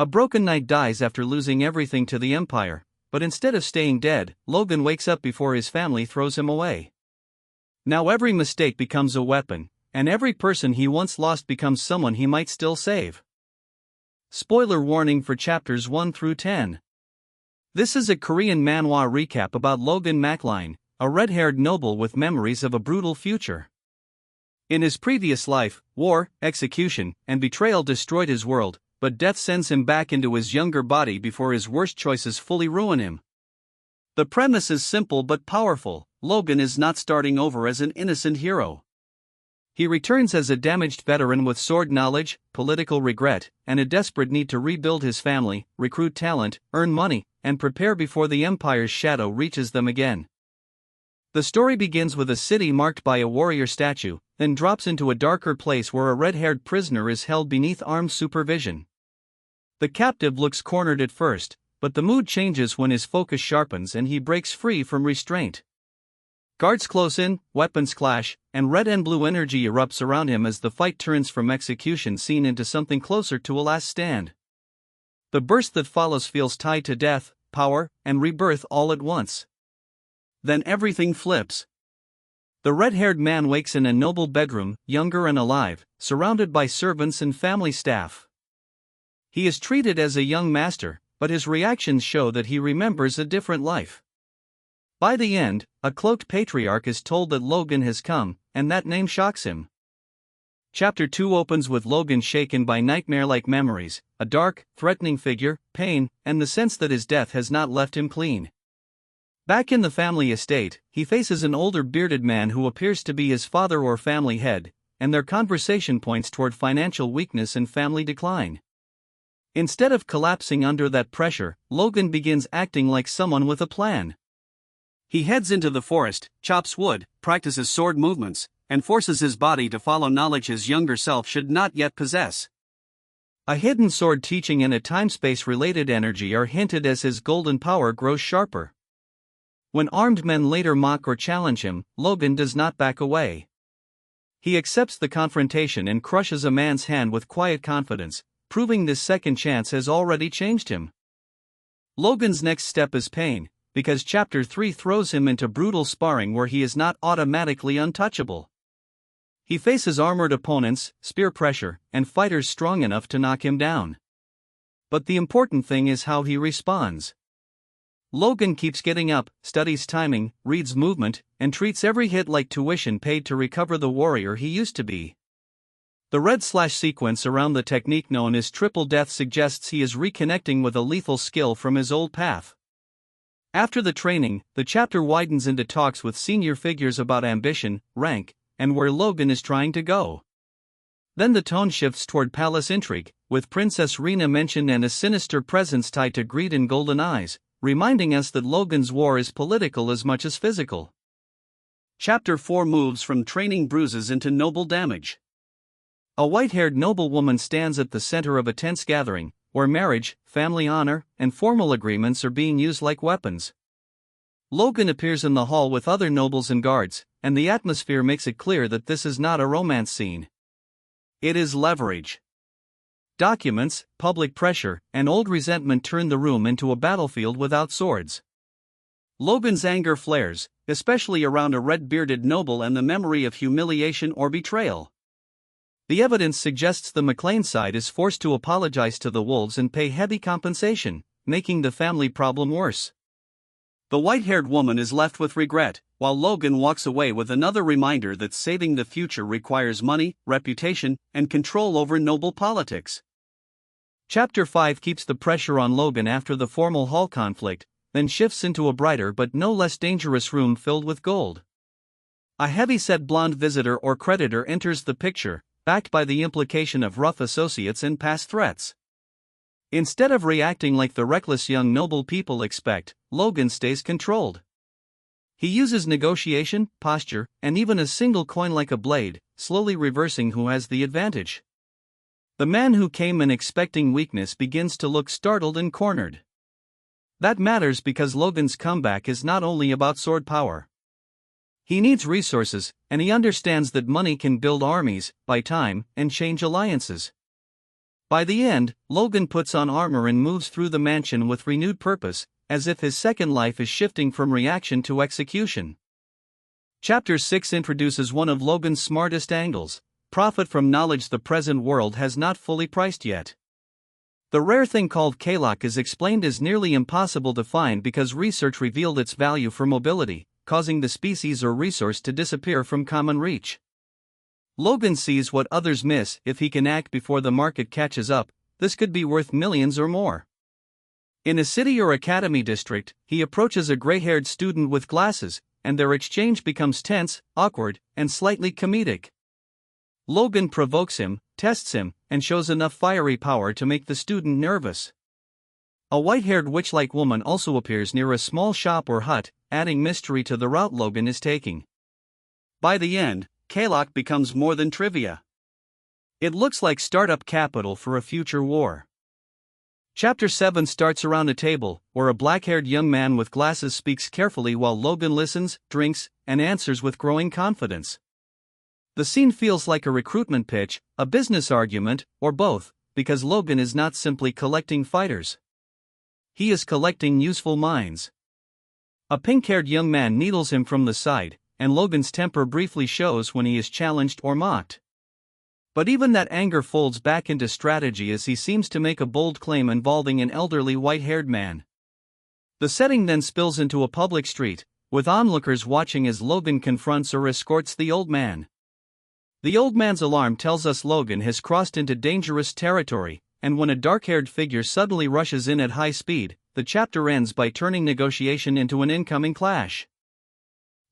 A broken knight dies after losing everything to the Empire, but instead of staying dead, Logan wakes up before his family throws him away. Now every mistake becomes a weapon, and every person he once lost becomes someone he might still save. Spoiler warning for chapters 1 through 10. This is a Korean manhwa recap about Logan Macline, a red-haired noble with memories of a brutal future. In his previous life, war, execution, and betrayal destroyed his world, but death sends him back into his younger body before his worst choices fully ruin him. The premise is simple but powerful. Logan is not starting over as an innocent hero. He returns as a damaged veteran with sword knowledge, political regret, and a desperate need to rebuild his family, recruit talent, earn money, and prepare before the Empire's shadow reaches them again. The story begins with a city marked by a warrior statue, then drops into a darker place where a red-haired prisoner is held beneath armed supervision. The captive looks cornered at first, but the mood changes when his focus sharpens and he breaks free from restraint. Guards close in, weapons clash, and red and blue energy erupts around him as the fight turns from execution scene into something closer to a last stand. The burst that follows feels tied to death, power, and rebirth all at once. Then everything flips. The red-haired man wakes in a noble bedroom, younger and alive, surrounded by servants and family staff. He is treated as a young master, but his reactions show that he remembers a different life. By the end, a cloaked patriarch is told that Logan has come, and that name shocks him. Chapter 2 opens with Logan shaken by nightmare-like memories, a dark, threatening figure, pain, and the sense that his death has not left him clean. Back in the family estate, he faces an older bearded man who appears to be his father or family head, and their conversation points toward financial weakness and family decline. Instead of collapsing under that pressure, Logan begins acting like someone with a plan. He heads into the forest, chops wood, practices sword movements, and forces his body to follow knowledge his younger self should not yet possess. A hidden sword teaching and a time-space related energy are hinted as his golden power grows sharper. When armed men later mock or challenge him, Logan does not back away. He accepts the confrontation and crushes a man's hand with quiet confidence, proving this second chance has already changed him. Logan's next step is pain, because Chapter 3 throws him into brutal sparring where he is not automatically untouchable. He faces armored opponents, spear pressure, and fighters strong enough to knock him down. But the important thing is how he responds. Logan keeps getting up, studies timing, reads movement, and treats every hit like tuition paid to recover the warrior he used to be. The red slash sequence around the technique known as triple death suggests he is reconnecting with a lethal skill from his old path. After the training, the chapter widens into talks with senior figures about ambition, rank, and where Logan is trying to go. Then the tone shifts toward palace intrigue, with Princess Rena mentioned and a sinister presence tied to greed and golden eyes, reminding us that Logan's war is political as much as physical. Chapter 4 moves from training bruises into noble damage. A white-haired noblewoman stands at the center of a tense gathering, where marriage, family honor, and formal agreements are being used like weapons. Logan appears in the hall with other nobles and guards, and the atmosphere makes it clear that this is not a romance scene. It is leverage. Documents, public pressure, and old resentment turn the room into a battlefield without swords. Logan's anger flares, especially around a red-bearded noble and the memory of humiliation or betrayal. The evidence suggests the McLean side is forced to apologize to the wolves and pay heavy compensation, making the family problem worse. The white-haired woman is left with regret, while Logan walks away with another reminder that saving the future requires money, reputation, and control over noble politics. Chapter 5 keeps the pressure on Logan after the formal hall conflict, then shifts into a brighter but no less dangerous room filled with gold. A heavy-set blonde visitor or creditor enters the picture, backed by the implication of rough associates and past threats. Instead of reacting like the reckless young noble people expect, Logan stays controlled. He uses negotiation, posture, and even a single coin like a blade, slowly reversing who has the advantage. The man who came in expecting weakness begins to look startled and cornered. That matters because Logan's comeback is not only about sword power. He needs resources, and he understands that money can build armies, buy time, and change alliances. By the end, Logan puts on armor and moves through the mansion with renewed purpose, as if his second life is shifting from reaction to execution. Chapter 6 introduces one of Logan's smartest angles: profit from knowledge the present world has not fully priced yet. The rare thing called Kalok is explained as nearly impossible to find because research revealed its value for mobility, causing the species or resource to disappear from common reach. Logan sees what others miss. If he can act before the market catches up, this could be worth millions or more. In a city or academy district, he approaches a gray-haired student with glasses, and their exchange becomes tense, awkward, and slightly comedic. Logan provokes him, tests him, and shows enough fiery power to make the student nervous. A white-haired witch-like woman also appears near a small shop or hut, adding mystery to the route Logan is taking. By the end, Kalok becomes more than trivia. It looks like startup capital for a future war. Chapter 7 starts around a table, where a black-haired young man with glasses speaks carefully while Logan listens, drinks, and answers with growing confidence. The scene feels like a recruitment pitch, a business argument, or both, because Logan is not simply collecting fighters. He is collecting useful minds. A pink-haired young man needles him from the side, and Logan's temper briefly shows when he is challenged or mocked. But even that anger folds back into strategy as he seems to make a bold claim involving an elderly white-haired man. The setting then spills into a public street, with onlookers watching as Logan confronts or escorts the old man. The old man's alarm tells us Logan has crossed into dangerous territory, and when a dark-haired figure suddenly rushes in at high speed, the chapter ends by turning negotiation into an incoming clash.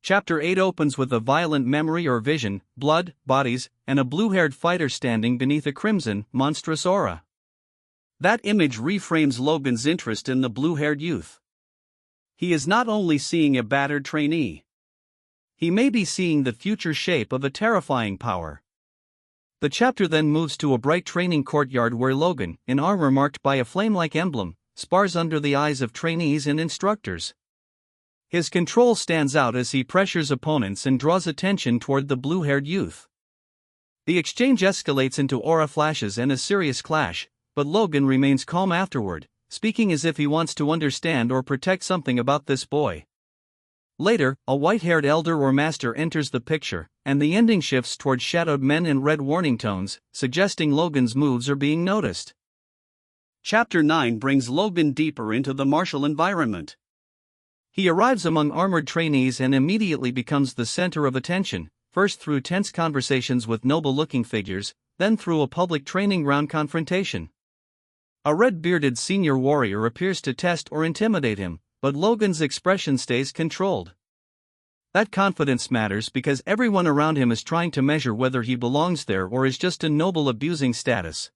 Chapter 8 opens with a violent memory or vision, blood, bodies, and a blue-haired fighter standing beneath a crimson, monstrous aura. That image reframes Logan's interest in the blue-haired youth. He is not only seeing a battered trainee. He may be seeing the future shape of a terrifying power. The chapter then moves to a bright training courtyard where Logan, in armor marked by a flame-like emblem, spars under the eyes of trainees and instructors. His control stands out as he pressures opponents and draws attention toward the blue-haired youth. The exchange escalates into aura flashes and a serious clash, but Logan remains calm afterward, speaking as if he wants to understand or protect something about this boy. Later, a white-haired elder or master enters the picture, and the ending shifts toward shadowed men in red warning tones, suggesting Logan's moves are being noticed. Chapter 9 brings Logan deeper into the martial environment. He arrives among armored trainees and immediately becomes the center of attention, first through tense conversations with noble-looking figures, then through a public training ground confrontation. A red-bearded senior warrior appears to test or intimidate him, but Logan's expression stays controlled. That confidence matters because everyone around him is trying to measure whether he belongs there or is just a noble abusing status.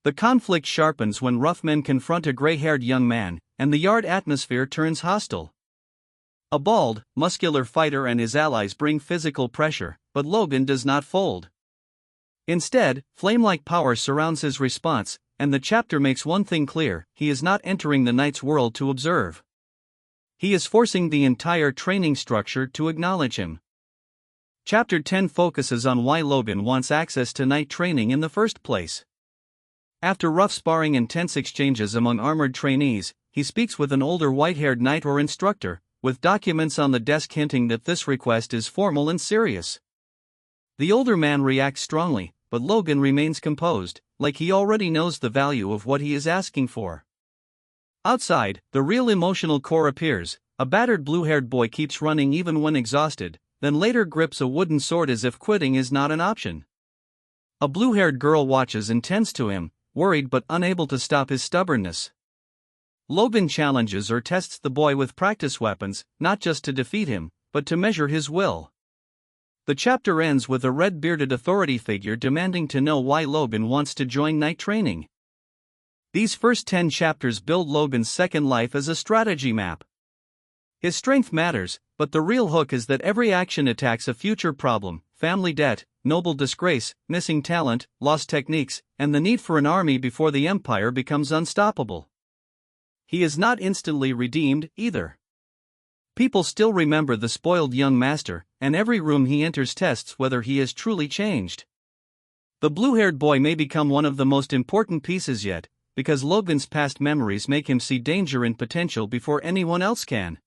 The conflict sharpens when rough men confront a gray-haired young man, and the yard atmosphere turns hostile. A bald, muscular fighter and his allies bring physical pressure, but Logan does not fold. Instead, flame-like power surrounds his response, and the chapter makes one thing clear: he is not entering the knight's world to observe. He is forcing the entire training structure to acknowledge him. Chapter 10 focuses on why Logan wants access to knight training in the first place. After rough sparring and tense exchanges among armored trainees, he speaks with an older white-haired knight or instructor, with documents on the desk hinting that this request is formal and serious. The older man reacts strongly, but Logan remains composed, like he already knows the value of what he is asking for. Outside, the real emotional core appears. A battered blue-haired boy keeps running even when exhausted, then later grips a wooden sword as if quitting is not an option. A blue-haired girl watches and tends to him, worried but unable to stop his stubbornness. Logan challenges or tests the boy with practice weapons, not just to defeat him, but to measure his will. The chapter ends with a red-bearded authority figure demanding to know why Logan wants to join knight training. These first 10 chapters build Logan's second life as a strategy map. His strength matters, but the real hook is that every action attacks a future problem: family debt, noble disgrace, missing talent, lost techniques, and the need for an army before the empire becomes unstoppable. He is not instantly redeemed, either. People still remember the spoiled young master, and every room he enters tests whether he has truly changed. The blue-haired boy may become one of the most important pieces yet, because Logan's past memories make him see danger and potential before anyone else can.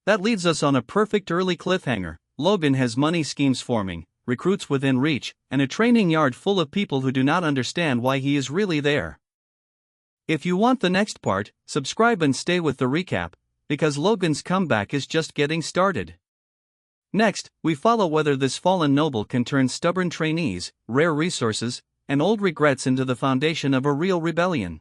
That leads us on a perfect early cliffhanger. Logan has money schemes forming, recruits within reach, and a training yard full of people who do not understand why he is really there. If you want the next part, subscribe and stay with the recap, because Logan's comeback is just getting started. Next, we follow whether this fallen noble can turn stubborn trainees, rare resources, and old regrets into the foundation of a real rebellion.